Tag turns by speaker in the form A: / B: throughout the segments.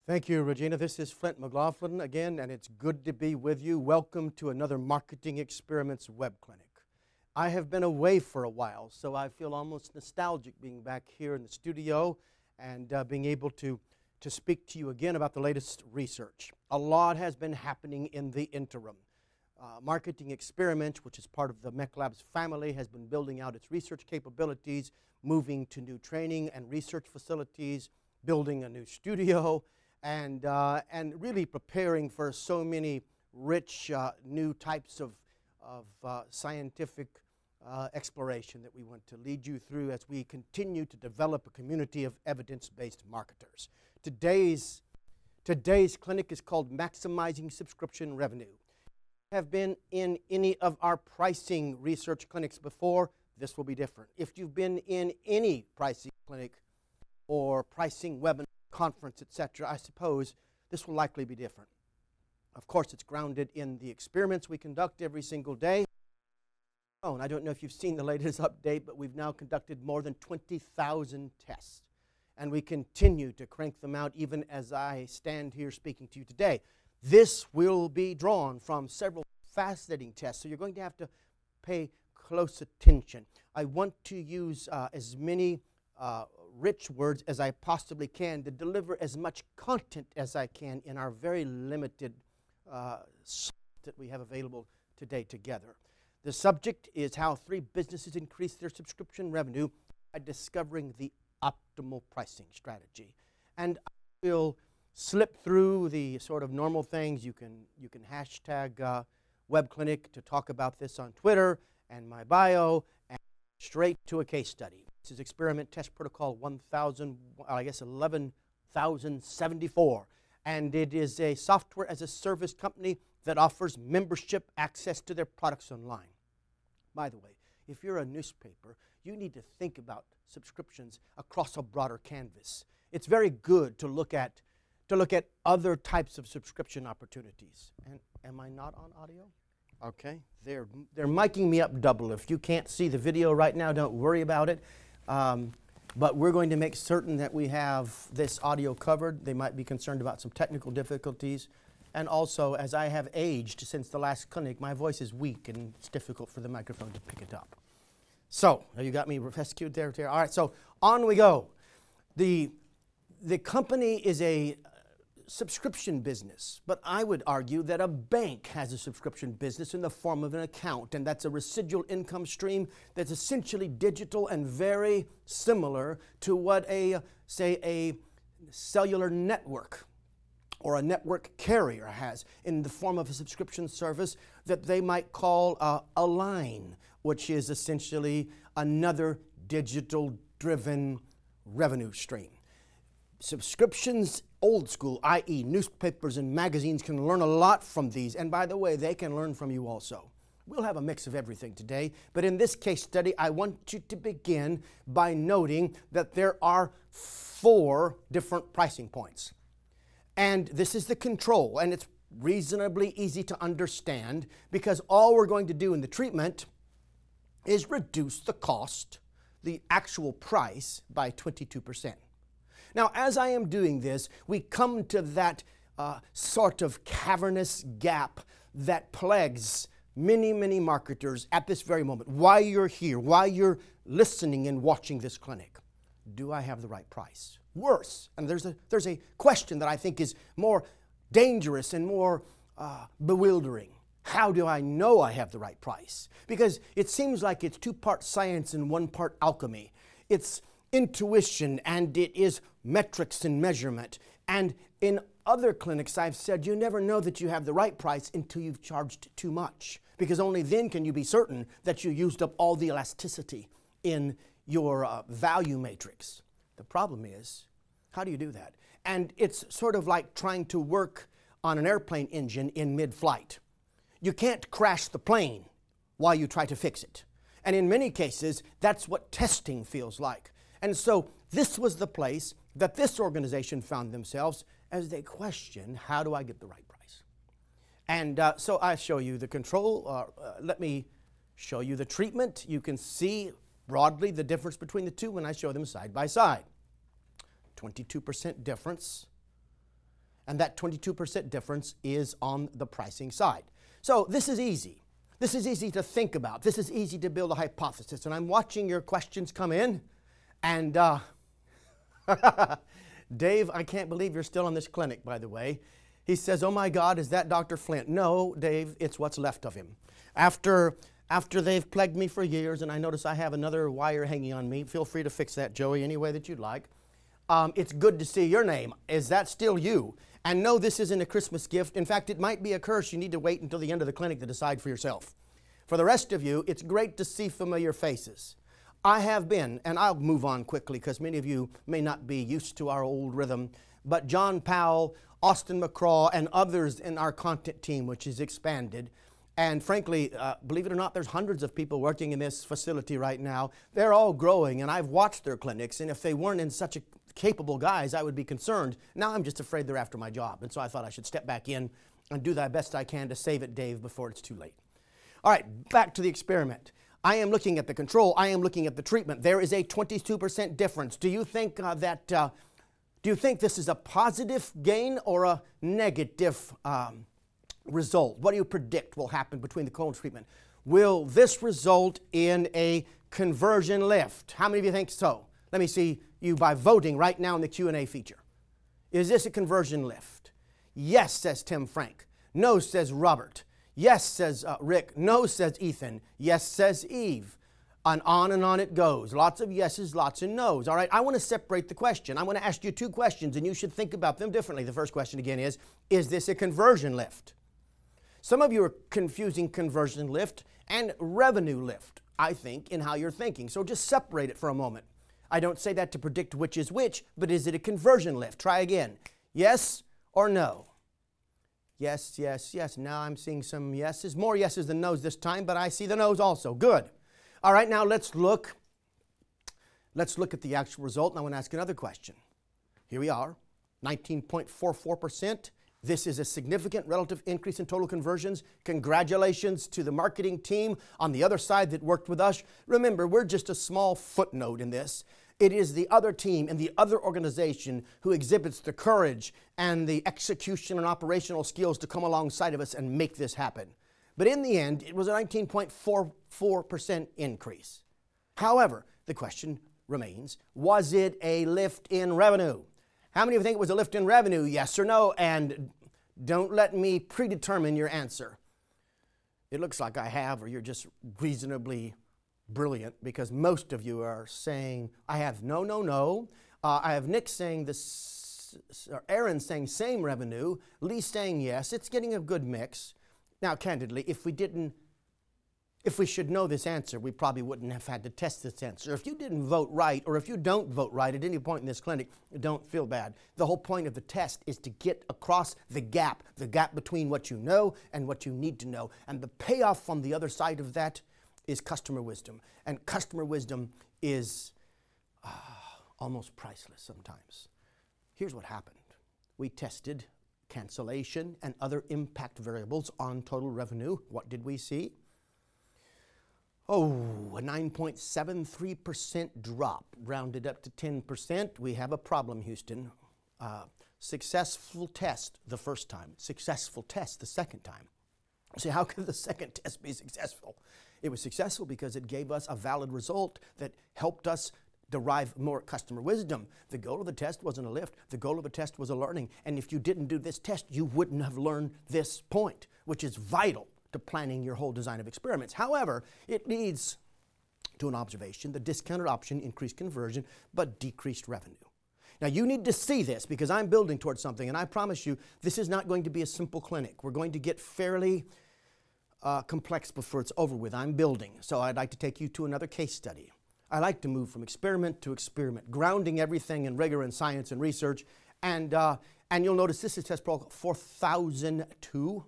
A: Thank you, Regina. This is Flint McGlaughlin again, and it's good to be with you. Welcome to another Marketing Experiments web clinic. I have been away for a while, so I feel almost nostalgic being back here in the studio and being able to speak to you again about the latest research. A lot has been happening in the interim. Marketing Experiments, which is part of the MECLABS family, has been building out its research capabilities, moving to new training and research facilities, building a new studio, and really preparing for so many rich new types of scientific exploration that we want to lead you through as we continue to develop a community of evidence-based marketers. Today's clinic is called Maximizing Subscription Revenue. Have been in any of our pricing research clinics before, this will be different. If you've been in any pricing clinic or pricing webinar, conference, etc., I suppose this will likely be different. Of course, it's grounded in the experiments we conduct every single day. Oh, and I don't know if you've seen the latest update, but we've now conducted more than 20,000 tests. And we continue to crank them out even as I stand here speaking to you today. This will be drawn from several fascinating tests, so you're going to have to pay close attention. I want to use as many rich words as I possibly can to deliver as much content as I can in our very limited that we have available today together. The subject is how 3 businesses increase their subscription revenue by discovering the optimal pricing strategy. And I will slip through the sort of normal things. You can hashtag web clinic to talk about this on Twitter and my bio, and straight to a case study. This is Experiment Test Protocol 11,074, and it is a software as a service company that offers membership access to their products online. By the way, if you're a newspaper, you need to think about subscriptions across a broader canvas. It's very good to look at other types of subscription opportunities. And am I not on audio? Okay, they're miking me up double. If you can't see the video right now, don't worry about it. But we're going to make certain that we have this audio covered. They might be concerned about some technical difficulties. And also, as I have aged since the last clinic, my voice is weak and it's difficult for the microphone to pick it up. So, you got me rescued there? All right, so on we go. The company is a subscription business, but I would argue that a bank has a subscription business in the form of an account, and that's a residual income stream that's essentially digital and very similar to what say a cellular network or a network carrier has in the form of a subscription service that they might call a line, which is essentially another digital-driven revenue stream. Subscriptions, old school, i.e. newspapers and magazines, can learn a lot from these. And by the way, they can learn from you also. We'll have a mix of everything today. But in this case study, I want you to begin by noting that there are 4 different pricing points. And this is the control. And it's reasonably easy to understand because all we're going to do in the treatment is reduce the cost, the actual price, by 22%. Now, as I am doing this, we come to that sort of cavernous gap that plagues many, many marketers at this very moment. Why you're here, why you're listening and watching this clinic. Do I have the right price? Worse, and there's a question that I think is more dangerous and more bewildering. How do I know I have the right price? Because it seems like it's 2 parts science and 1 part alchemy. It's intuition and it is metrics and measurement. And in other clinics, I've said you never know that you have the right price until you've charged too much, because only then can you be certain that you used up all the elasticity in your value matrix. The problem is, how do you do that? And it's sort of like trying to work on an airplane engine in mid-flight. You can't crash the plane while you try to fix it. And in many cases, that's what testing feels like. And so this was the place that this organization found themselves as they question, how do I get the right price? And so I show you the control. Let me show you the treatment. You can see broadly the difference between the two when I show them side by side. 22% difference. And that 22% difference is on the pricing side. So this is easy. This is easy to think about. This is easy to build a hypothesis. And I'm watching your questions come in. And Dave, I can't believe you're still in this clinic, by the way. He says, oh my God, is that Dr. Flint? No, Dave, it's what's left of him. After they've plagued me for years, and I notice I have another wire hanging on me, feel free to fix that, Joey, any way that you'd like. It's good to see your name. Is that still you? And no, this isn't a Christmas gift. In fact, it might be a curse. You need to wait until the end of the clinic to decide for yourself. For the rest of you, it's great to see familiar faces. I have been, and I'll move on quickly because many of you may not be used to our old rhythm, but John Powell, Austin McCraw, and others in our content team, which is expanded. And frankly, believe it or not, there's hundreds of people working in this facility right now. They're all growing, and I've watched their clinics, and if they weren't in such a capable guys, I would be concerned. Now I'm just afraid they're after my job, and so I thought I should step back in and do the best I can to save it, Dave, before it's too late. All right, back to the experiment. I am looking at the control. I am looking at the treatment. There is a 22% difference. Do you think do you think this is a positive gain or a negative result? What do you predict will happen between the control and treatment? Will this result in a conversion lift? How many of you think so? Let me see you by voting right now in the Q&A feature. Is this a conversion lift? Yes, says Tim Frank. No, says Robert. Yes, says Rick. No, says Ethan. Yes, says Eve. And on it goes. Lots of yeses, lots of no's. All right, I want to separate the question. I want to ask you two questions, and you should think about them differently. The first question, again, is this a conversion lift? Some of you are confusing conversion lift and revenue lift, I think, in how you're thinking. So just separate it for a moment. I don't say that to predict which is which, but is it a conversion lift? Try again. Yes or no? Yes, yes, yes. Now I'm seeing some yeses. More yeses than no's this time, but I see the no's also. Good. All right, now let's look at the actual result, and I want to ask another question. Here we are, 19.44%. This is a significant relative increase in total conversions. Congratulations to the marketing team on the other side that worked with us. Remember, we're just a small footnote in this. It is the other team and the other organization who exhibits the courage and the execution and operational skills to come alongside of us and make this happen. But in the end, it was a 19.44% increase. However, the question remains, was it a lift in revenue? How many of you think it was a lift in revenue, yes or no? And don't let me predetermine your answer. It looks like I have, or you're just reasonably brilliant, because most of you are saying, I have no, no, no. I have Nick saying this, or Aaron saying same revenue, Lee saying yes. It's getting a good mix. Now, candidly, if we should know this answer, we probably wouldn't have had to test this answer. If you didn't vote right, or if you don't vote right at any point in this clinic, don't feel bad. The whole point of the test is to get across the gap between what you know and what you need to know. And the payoff on the other side of that is customer wisdom. And customer wisdom is almost priceless sometimes. Here's what happened. We tested cancellation and other impact variables on total revenue. What did we see? Oh, a 9.73% drop, rounded up to 10%. We have a problem, Houston. Successful test the first time, successful test the second time. See, how could the second test be successful? It was successful because it gave us a valid result that helped us derive more customer wisdom. The goal of the test wasn't a lift. The goal of the test was a learning. And if you didn't do this test, you wouldn't have learned this point, which is vital to planning your whole design of experiments. However, it leads to an observation. The discounted option increased conversion, but decreased revenue. Now, you need to see this because I'm building towards something, and I promise you, this is not going to be a simple clinic. We're going to get fairly complex before it's over with. I'm building, so I'd like to take you to another case study. I like to move from experiment to experiment, grounding everything in rigor and science and research. And you'll notice this is test protocol 4002,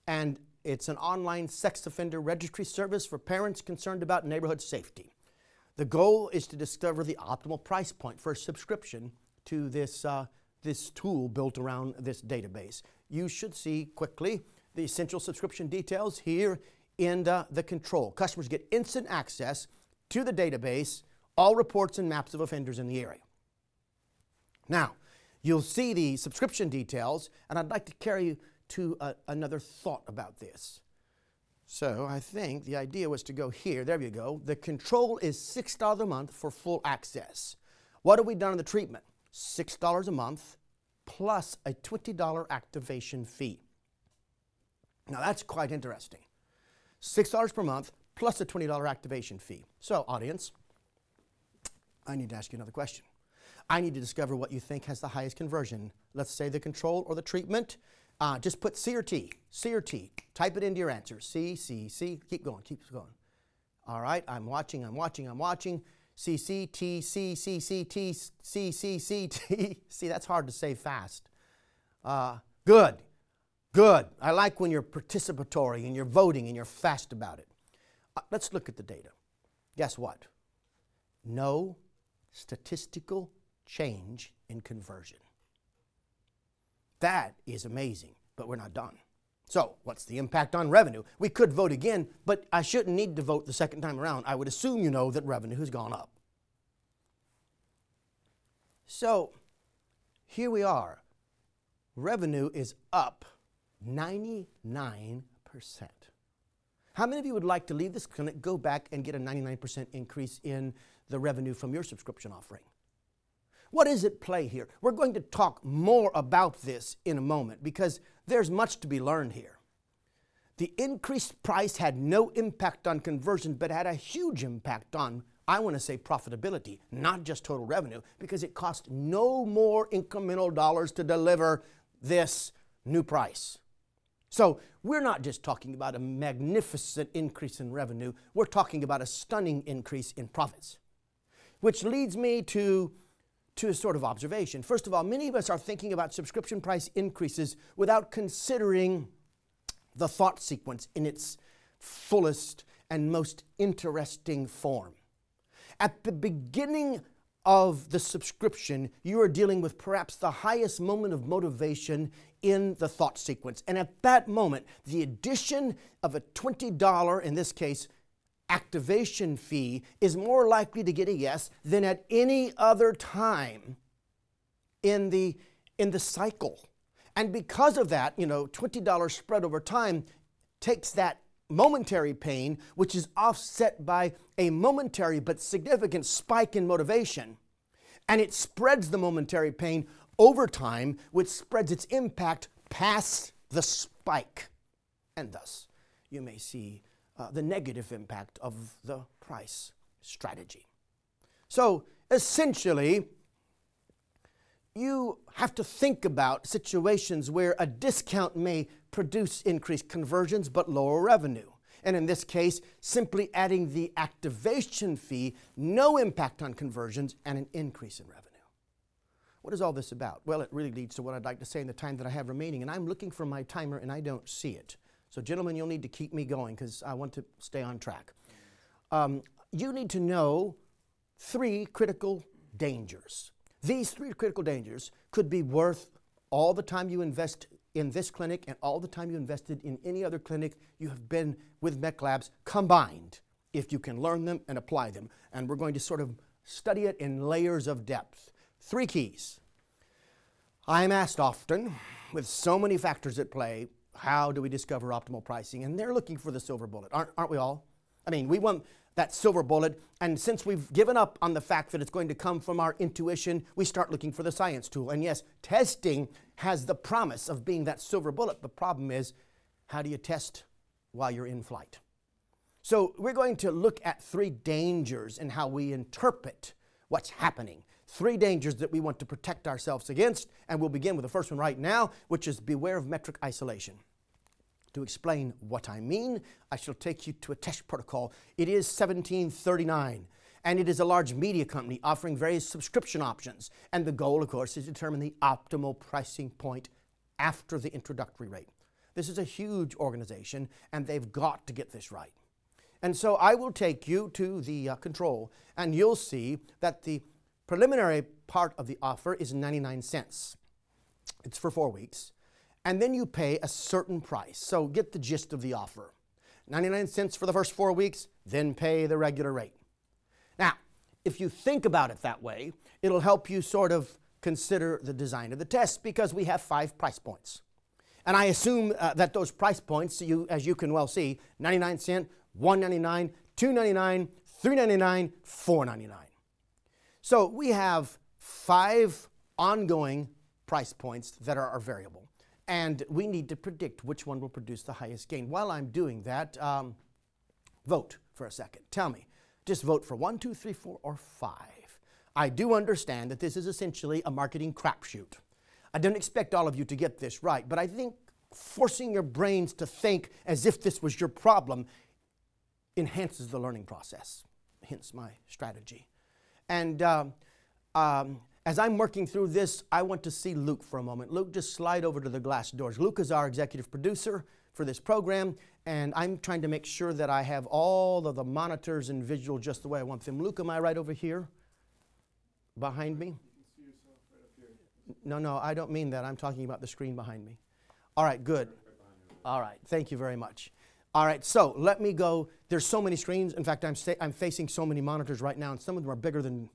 A: and it's an online sex offender registry service for parents concerned about neighborhood safety. The goal is to discover the optimal price point for a subscription to this tool built around this database. You should see quickly the essential subscription details here in the control. Customers get instant access to the database, all reports and maps of offenders in the area. Now, You'll see the subscription details, and I'd like to carry you to another thought about this. So I think the idea was to go here. There you go. The control is $6 a month for full access. What have we done in the treatment? $6 a month plus a $20 activation fee. Now that's quite interesting. $6 per month plus a $20 activation fee. So audience, I need to ask you another question. I need to discover what you think has the highest conversion. Let's say the control or the treatment. Just put C or T, C or T. Type it into your answer. C, C, C. Keep going, keep going. All right, I'm watching. C, C, T, C, C, C, T, C, C, C, T. See, that's hard to say fast. Good, good. I like when you're participatory and you're voting and you're fast about it. Let's look at the data. Guess what? No statistical change in conversion. That is amazing, but we're not done. So what's the impact on revenue? We could vote again, but I shouldn't need to vote the second time around. I would assume you know that revenue has gone up. So here we are. Revenue is up 99%. How many of you would like to leave this clinic, go back and get a 99% increase in the revenue from your subscription offering? What is at play here? We're going to talk more about this in a moment because there's much to be learned here. The increased price had no impact on conversion, but had a huge impact on, I want to say, profitability, not just total revenue, because it cost no more incremental dollars to deliver this new price. So we're not just talking about a magnificent increase in revenue, we're talking about a stunning increase in profits. Which leads me to a sort of observation. First of all, many of us are thinking about subscription price increases without considering the thought sequence in its fullest and most interesting form. At the beginning of the subscription, you are dealing with perhaps the highest moment of motivation in the thought sequence. And at that moment, the addition of a $20, in this case, activation fee is more likely to get a yes than at any other time in the cycle. And because of that, $20 spread over time takes that momentary pain, which is offset by a momentary but significant spike in motivation, and it spreads the momentary pain over time, which spreads its impact past the spike. And thus, you may see the negative impact of the price strategy. So essentially, you have to think about situations where a discount may produce increased conversions but lower revenue. And in this case, simply adding the activation fee, no impact on conversions, and an increase in revenue. What is all this about? Well, it really leads to what I'd like to say in the time that I have remaining, and I'm looking for my timer and I don't see it. So gentlemen, you'll need to keep me going because I want to stay on track. You need to know 3 critical dangers. These 3 critical dangers could be worth all the time you invest in this clinic and all the time you invested in any other clinic you have been with MECLABS combined, if you can learn them and apply them. And we're going to sort of study it in layers of depth. 3 keys. I'm asked often, with so many factors at play, how do we discover optimal pricing? And they're looking for the silver bullet, aren't we all? I mean, we want that silver bullet, and since we've given up on the fact that it's going to come from our intuition, we start looking for the science tool. And yes, testing has the promise of being that silver bullet. The problem is, how do you test while you're in flight? So we're going to look at 3 dangers in how we interpret what's happening. 3 dangers that we want to protect ourselves against, and we'll begin with the first one right now, which is beware of metric isolation. To explain what I mean, I shall take you to a test protocol. It is 1739, and it is a large media company offering various subscription options. And the goal, of course, is to determine the optimal pricing point after the introductory rate. This is a huge organization, and they've got to get this right. And so I will take you to the control, and you'll see that the preliminary part of the offer is 99 cents. It's for 4 weeks. And then you pay a certain price. So get the gist of the offer. 99 cents for the first 4 weeks, then pay the regular rate. Now, if you think about it that way, it'll help you sort of consider the design of the test because we have 5 price points. And I assume that those price points, as you can well see, 99 cent, $1.99, $2.99, $3.99, $4.99. So we have 5 ongoing price points that are our variable. And we need to predict which one will produce the highest gain. While I'm doing that, vote for a second. Tell me, just vote for 1, 2, 3, 4, or 5. I do understand that this is essentially a marketing crapshoot. I don't expect all of you to get this right, but I think forcing your brains to think as if this was your problem enhances the learning process, hence my strategy. And as I'm working through this, I want to see Luke for a moment. Luke, just slide over to the glass doors. Luke is our executive producer for this program, and I'm trying to make sure that I have all of the monitors and visual just the way I want them. Luke, am I right over here? Behind me? No, I don't mean that. I'm talking about the screen behind me. All right, good. All right, thank you very much. All right, so let me go. There's so many screens. In fact, I'm facing so many monitors right now, and some of them are bigger than,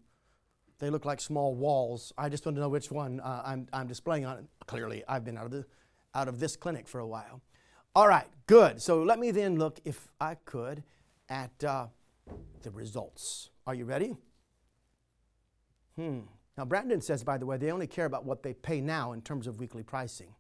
A: they look like small walls. I just want to know which one I'm displaying on. Clearly, I've been out of this clinic for a while. All right, good. So let me then look, if I could, at the results. Are you ready? Now, Brandon says, by the way, they only care about what they pay now in terms of weekly pricing.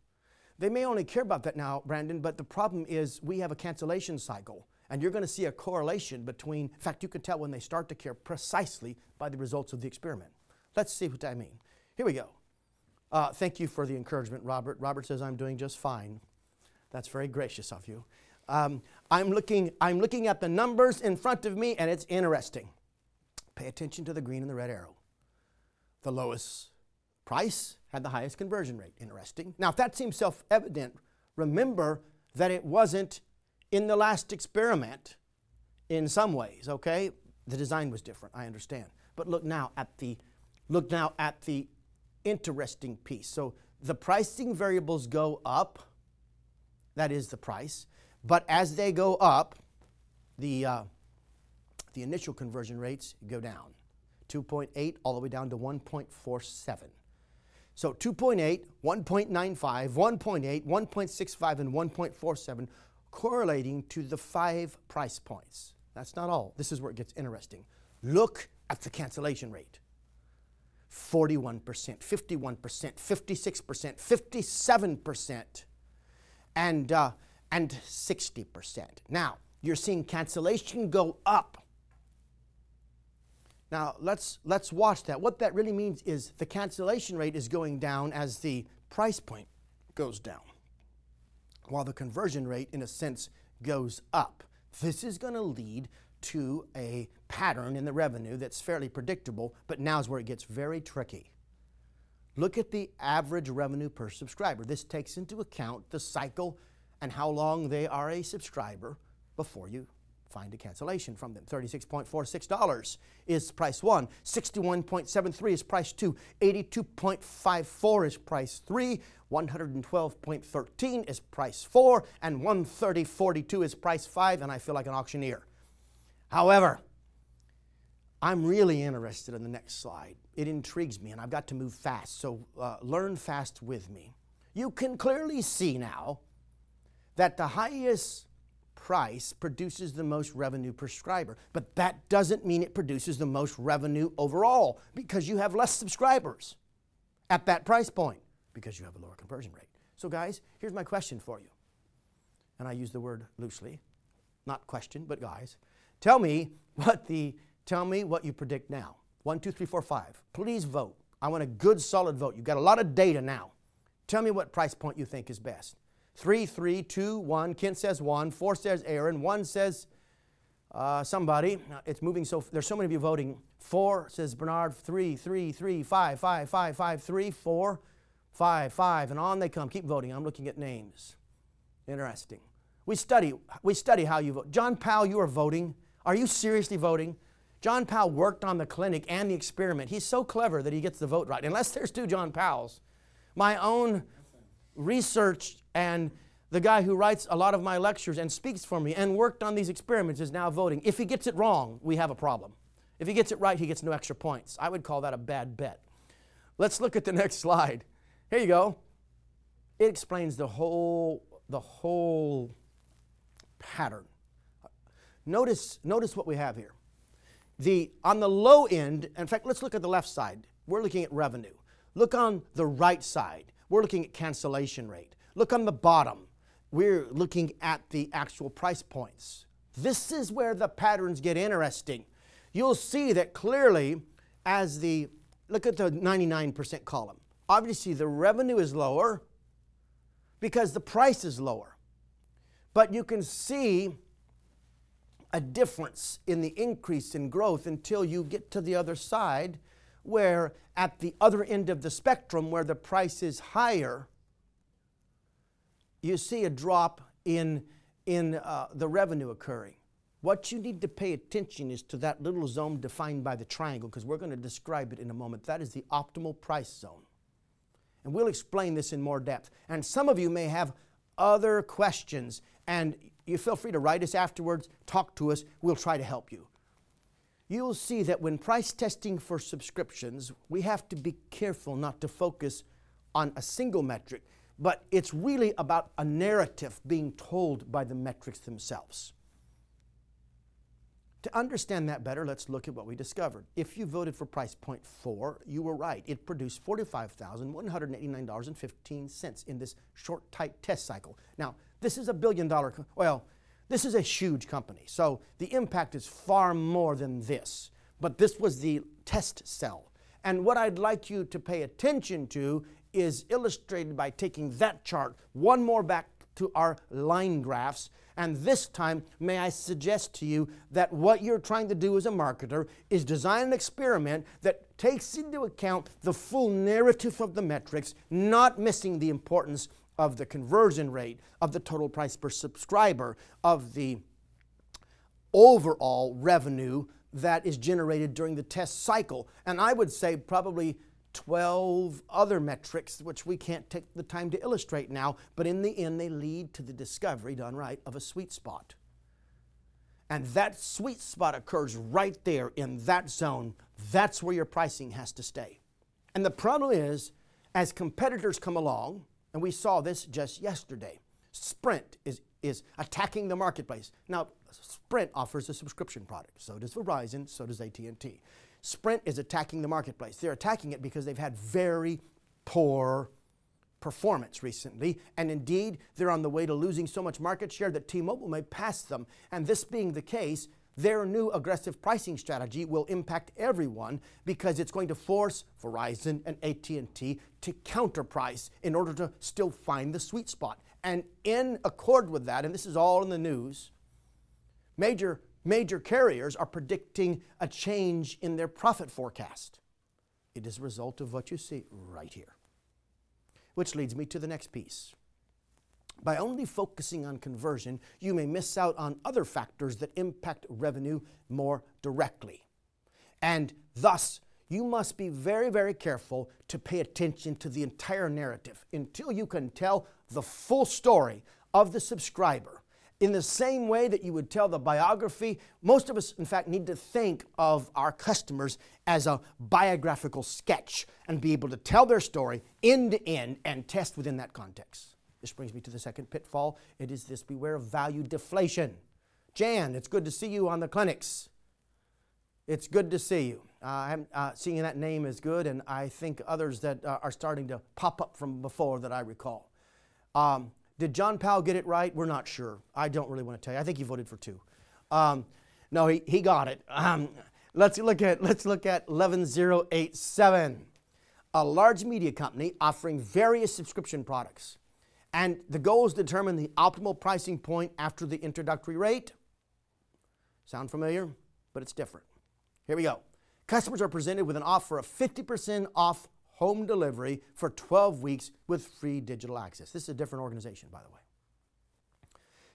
A: They may only care about that now, Brandon, but the problem is we have a cancellation cycle, and you're going to see a correlation between, in fact, you can tell when they start to care precisely by the results of the experiment. Let's see what I mean. Here we go. Thank you for the encouragement, Robert. Robert says I'm doing just fine. That's very gracious of you. I'm looking at the numbers in front of me, and it's interesting. Pay attention to the green and the red arrow. The lowest price had the highest conversion rate. Interesting. Now, if that seems self-evident, remember that it wasn't in the last experiment in some ways, okay? The design was different, I understand. But look now at the interesting piece. So the pricing variables go up, that is the price, but as they go up, the initial conversion rates go down. 2.8 all the way down to 1.47. So 2.8, 1.95, 1.8, 1.65, and 1.47 correlating to the 5 price points. That's not all. This is where it gets interesting. Look at the cancellation rate. 41%, 51%, 56%, 57%, and 60%. Now, you're seeing cancellation go up. Now, let's watch that. What that really means is the cancellation rate is going down as the price point goes down, while the conversion rate, in a sense, goes up. This is going to lead to a pattern in the revenue that's fairly predictable, but now's where it gets very tricky. Look at the average revenue per subscriber. This takes into account the cycle and how long they are a subscriber before you find a cancellation from them. $36.46 is price 1. 61.73 is price 2. 82.54 is price 3. 112.13 is price 4. And 130.42 is price 5. And I feel like an auctioneer. However, I'm really interested in the next slide. It intrigues me, and I've got to move fast. So learn fast with me. You can clearly see now that the highest price produces the most revenue per subscriber. But that doesn't mean it produces the most revenue overall, because you have less subscribers at that price point because you have a lower conversion rate. So guys, here's my question for you. And I use the word loosely, not question, but guys, tell me what you predict now. 1, 2, 3, 4, 5. Please vote. I want a good solid vote. You've got a lot of data now. Tell me what price point you think is best. 3, 3, 2, 1. Kent says 1. 4 says Aaron. 1 says somebody. It's moving so. There's so many of you voting. 4 says Bernard. 3, 3, 3, 5, 5, 5, 5, 3, 4, 5, 5, and on they come. Keep voting. I'm looking at names. Interesting. We study how you vote. John Powell, you are voting. Are you seriously voting? John Powell worked on the clinic and the experiment. He's so clever that he gets the vote right. Unless there's 2 John Powells. My own research and the guy who writes a lot of my lectures and speaks for me and worked on these experiments is now voting. If he gets it wrong, we have a problem. If he gets it right, he gets no extra points. I would call that a bad bet. Let's look at the next slide. Here you go. It explains the whole pattern. Notice what we have here. On the low end, in fact, let's look at the left side. We're looking at revenue. Look on the right side. We're looking at cancellation rate. Look on the bottom. We're looking at the actual price points. This is where the patterns get interesting. You'll see that clearly look at the 99% column. Obviously, the revenue is lower because the price is lower. But you can see a difference in the increase in growth until you get to the other side, where at the other end of the spectrum, where the price is higher, you see a drop in the revenue occurring. What you need to pay attention is to that little zone defined by the triangle, because we're going to describe it in a moment. That is the optimal price zone. And we'll explain this in more depth. And some of you may have other questions, and you feel free to write us afterwards, talk to us, we'll try to help you. You'll see that when price testing for subscriptions, we have to be careful not to focus on a single metric, but it's really about a narrative being told by the metrics themselves. To understand that better, let's look at what we discovered. If you voted for price point 4, you were right. It produced $45,189.15 in this short, tight test cycle. Now, this is a billion-dollar, this is a huge company, so the impact is far more than this. But this was the test cell. And what I'd like you to pay attention to is illustrated by taking that chart one more back to our line graphs. And this time, may I suggest to you that what you're trying to do as a marketer is design an experiment that takes into account the full narrative of the metrics, not missing the importance of the conversion rate, of the total price per subscriber, of the overall revenue that is generated during the test cycle. And I would say probably 12 other metrics, which we can't take the time to illustrate now, but in the end they lead to the discovery, done right, of a sweet spot. And that sweet spot occurs right there in that zone. That's where your pricing has to stay. And the problem is, as competitors come along, and we saw this just yesterday, Sprint is attacking the marketplace. Now, Sprint offers a subscription product. So does Verizon, so does AT&T. Sprint is attacking the marketplace. They're attacking it because they've had very poor performance recently, and indeed, they're on the way to losing so much market share that T-Mobile may pass them. And this being the case, their new aggressive pricing strategy will impact everyone because it's going to force Verizon and AT&T to counterprice in order to still find the sweet spot. And in accord with that, and this is all in the news, major carriers are predicting a change in their profit forecast. It is a result of what you see right here. Which leads me to the next piece. By only focusing on conversion, you may miss out on other factors that impact revenue more directly. And thus, you must be very, very careful to pay attention to the entire narrative until you can tell the full story of the subscriber. In the same way that you would tell the biography, most of us, in fact, need to think of our customers as a biographical sketch and be able to tell their story end to end and test within that context. This brings me to the second pitfall. It is this: beware of value deflation. Jan, it's good to see you on the clinics. It's good to see you. Seeing that name is good, and I think others that are starting to pop up from before that I recall. Did John Powell get it right? We're not sure. I don't really want to tell you. I think he voted for 2. No, he got it. Let's look at 11087. A large media company offering various subscription products. And the goal is to determine the optimal pricing point after the introductory rate. Sound familiar? But it's different. Here we go. Customers are presented with an offer of 50% off home delivery for 12 weeks with free digital access. This is a different organization, by the way.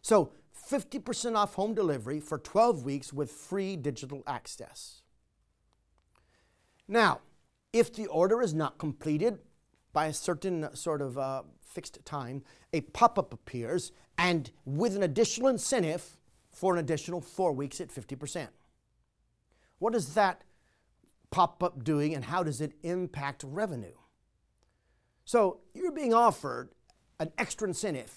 A: So 50% off home delivery for 12 weeks with free digital access. Now, if the order is not completed by a certain sort of fixed time, a pop-up appears, and with an additional incentive for an additional 4 weeks at 50%. What does that pop-up doing, and how does it impact revenue? So you're being offered an extra incentive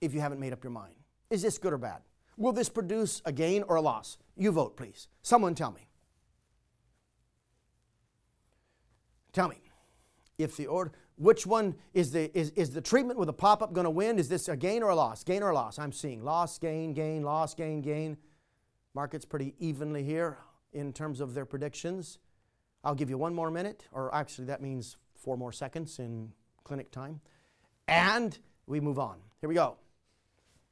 A: if you haven't made up your mind. Is this good or bad? Will this produce a gain or a loss? You vote, please. Someone tell me. Tell me. If the order, which one is the treatment with a pop-up going to win? Is this a gain or a loss? Gain or a loss? I'm seeing loss, gain, gain, loss, gain, gain. Market's pretty evenly here in terms of their predictions. I'll give you one more minute, or actually that means 4 more seconds in clinic time. And we move on. Here we go.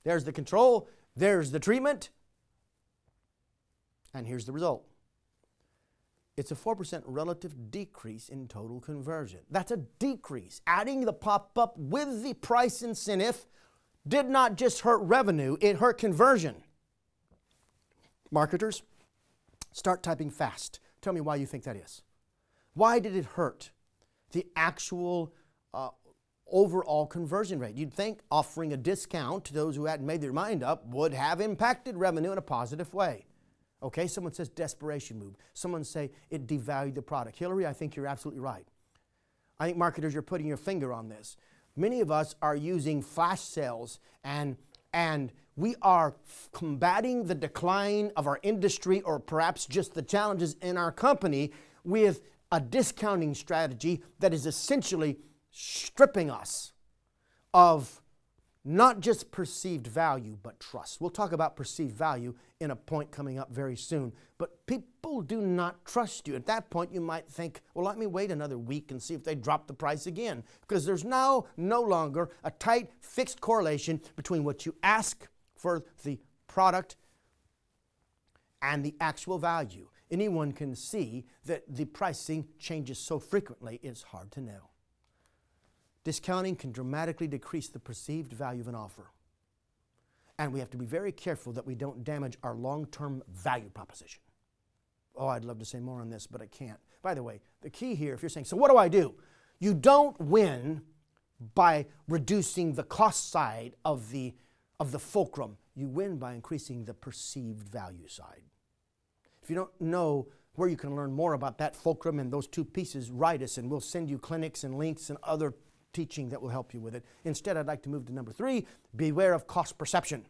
A: There's the control. There's the treatment. And here's the result. It's a 4% relative decrease in total conversion. That's a decrease. Adding the pop-up with the price incentive did not just hurt revenue, it hurt conversion. Marketers, start typing fast. Tell me why you think that is. Why did it hurt the actual overall conversion rate? You'd think offering a discount to those who hadn't made their mind up would have impacted revenue in a positive way. Okay, someone says desperation move. Someone say it devalued the product. Hillary, I think you're absolutely right. I think marketers, you're putting your finger on this. Many of us are using flash sales and we are combating the decline of our industry, or perhaps just the challenges in our company, with a discounting strategy that is essentially stripping us of not just perceived value, but trust. We'll talk about perceived value in a point coming up very soon. But people do not trust you. At that point, you might think, well, let me wait another week and see if they drop the price again. Because there's now no longer a tight, fixed correlation between what you ask for the product and the actual value. Anyone can see that the pricing changes so frequently, it's hard to know. Discounting can dramatically decrease the perceived value of an offer. And we have to be very careful that we don't damage our long-term value proposition. Oh, I'd love to say more on this, but I can't. By the way, the key here, if you're saying, so what do I do? You don't win by reducing the cost side of the fulcrum. You win by increasing the perceived value side. If you don't know where you can learn more about that fulcrum and those two pieces, write us and we'll send you clinics and links and other teaching that will help you with it. Instead, I'd like to move to number 3, beware of cost perception.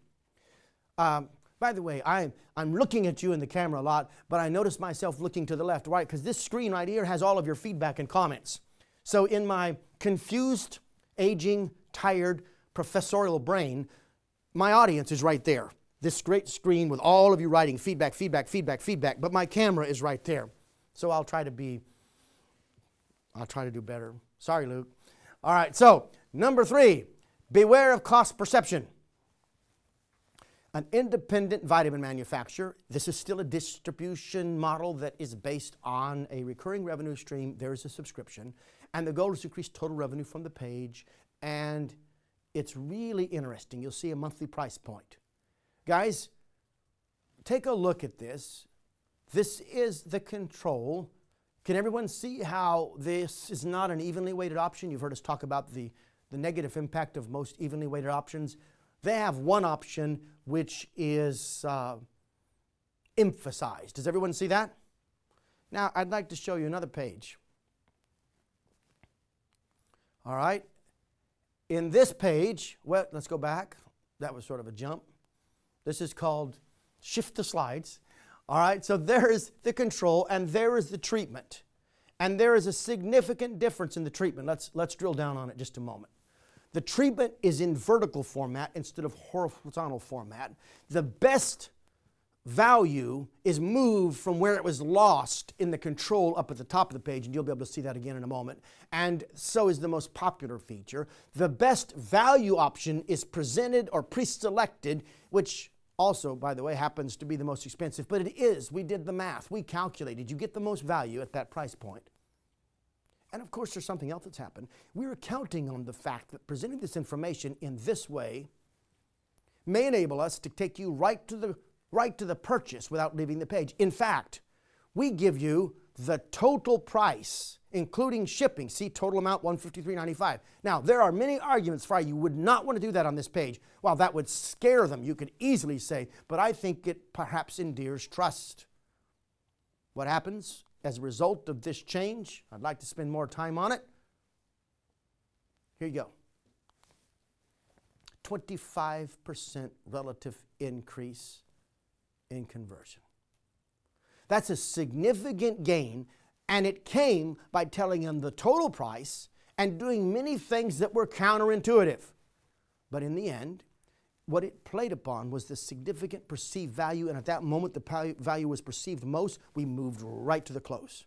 A: By the way, I'm looking at you in the camera a lot, but I notice myself looking to the left, right, because this screen right here has all of your feedback and comments. So in my confused, aging, tired, professorial brain, my audience is right there. This great screen with all of you writing feedback, feedback, feedback, feedback, but my camera is right there. So I'll try to do better. Sorry, Luke. All right, so number 3, beware of cost perception. An independent vitamin manufacturer, this is still a distribution model that is based on a recurring revenue stream. There is a subscription, and the goal is to increase total revenue from the page, and it's really interesting. You'll see a monthly price point. Guys, take a look at this. This is the control. Can everyone see how this is not an evenly weighted option? You've heard us talk about the negative impact of most evenly weighted options. They have one option which is emphasized. Does everyone see that? Now, I'd like to show you another page. All right. In this page, well, let's go back. That was sort of a jump. This is called Shift the Slides. All right, so there is the control and there is the treatment. And there is a significant difference in the treatment. Let's drill down on it just a moment. The treatment is in vertical format instead of horizontal format. The best value is moved from where it was lost in the control up at the top of the page, and you'll be able to see that again in a moment. And so is the most popular feature. The best value option is presented or pre-selected, which also, by the way, happens to be the most expensive, but it is. We did the math. We calculated. You get the most value at that price point. And of course, there's something else that's happened. We were counting on the fact that presenting this information in this way may enable us to take you right to the purchase without leaving the page. In fact, we give you the total price, including shipping. See, total amount $153.95. Now, there are many arguments for why you would not want to do that on this page. Well, that would scare them, you could easily say, but I think it perhaps endears trust. What happens? as a result of this change, I'd like to spend more time on it. Here you go. 25% relative increase in conversion. That's a significant gain, and it came by telling them the total price and doing many things that were counterintuitive. But in the end, what it played upon was the significant perceived value, and at that moment the value was perceived most, we moved right to the close.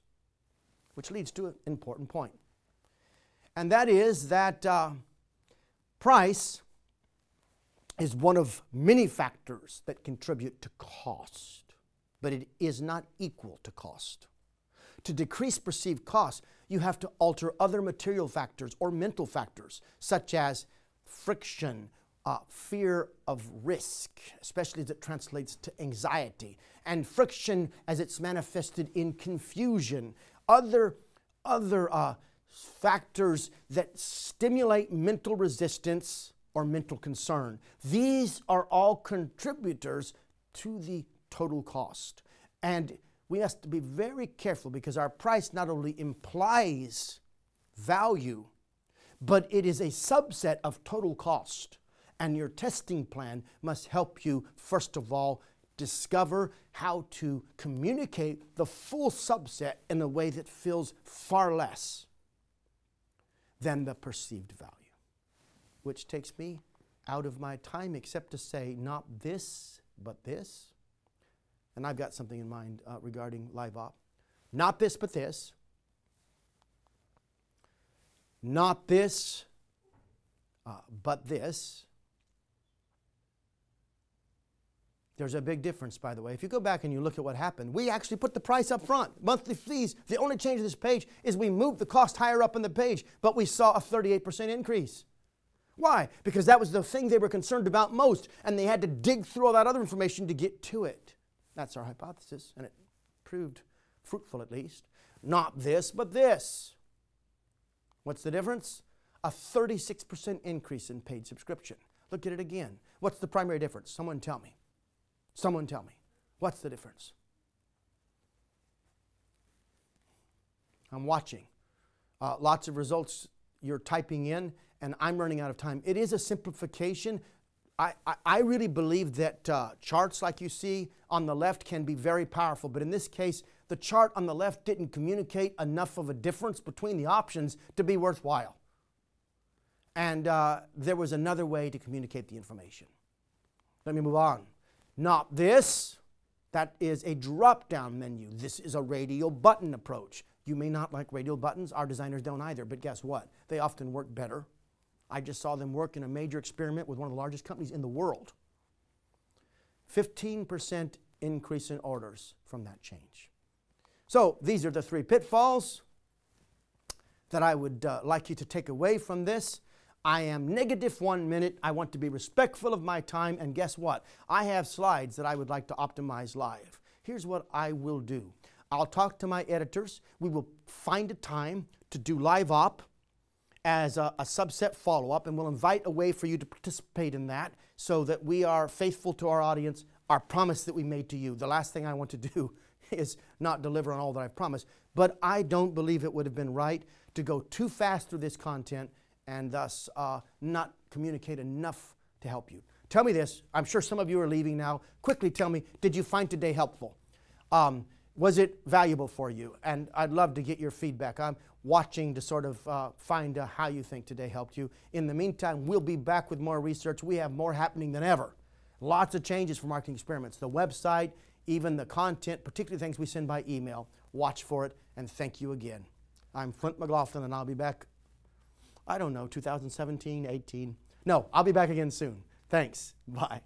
A: Which leads to an important point. And that is that price is one of many factors that contribute to cost, but it is not equal to cost. To decrease perceived cost, you have to alter other material factors or mental factors, such as friction, fear of risk, especially as it translates to anxiety, and friction as it's manifested in confusion, other factors that stimulate mental resistance or mental concern. These are all contributors to the total cost. And we have to be very careful, because our price not only implies value, but it is a subset of total cost. And your testing plan must help you, first of all, discover how to communicate the full subset in a way that feels far less than the perceived value. Which takes me out of my time, except to say, not this, but this. And I've got something in mind regarding live op. Not this, but this. Not this, but this. There's a big difference, by the way. If you go back and you look at what happened, we actually put the price up front. Monthly fees, the only change to this page is we moved the cost higher up in the page, but we saw a 38% increase. Why? Because that was the thing they were concerned about most, and they had to dig through all that other information to get to it. That's our hypothesis, and it proved fruitful at least. Not this, but this. What's the difference? A 36% increase in paid subscription. Look at it again. What's the primary difference? Someone tell me. Someone tell me. What's the difference? I'm watching. Lots of results you're typing in, and I'm running out of time. It is a simplification. I really believe that charts like you see on the left can be very powerful, but in this case, the chart on the left didn't communicate enough of a difference between the options to be worthwhile. And there was another way to communicate the information. Let me move on. Not this. That is a drop-down menu. This is a radial button approach. You may not like radial buttons. Our designers don't either, but guess what? They often work better. I just saw them work in a major experiment with one of the largest companies in the world. 15% increase in orders from that change. So these are the three pitfalls that I would like you to take away from this. I am -1 minute. I want to be respectful of my time, and guess what? I have slides that I would like to optimize live. Here's what I will do. I'll talk to my editors. We will find a time to do live op as a subset follow-up, and we'll invite a way for you to participate in that so that we are faithful to our audience, our promise that we made to you. The last thing I want to do is not deliver on all that I've promised, but I don't believe it would have been right to go too fast through this content and thus not communicate enough to help you. Tell me this. I'm sure some of you are leaving now. Quickly tell me, did you find today helpful? Was it valuable for you? And I'd love to get your feedback. I'm watching to sort of find how you think today helped you. In the meantime, we'll be back with more research. We have more happening than ever. Lots of changes for Marketing Experiments. The website, even the content, particularly things we send by email. Watch for it, and thank you again. I'm Flint McGlaughlin, and I'll be back, I don't know, 2017, 18. No, I'll be back again soon. Thanks. Bye.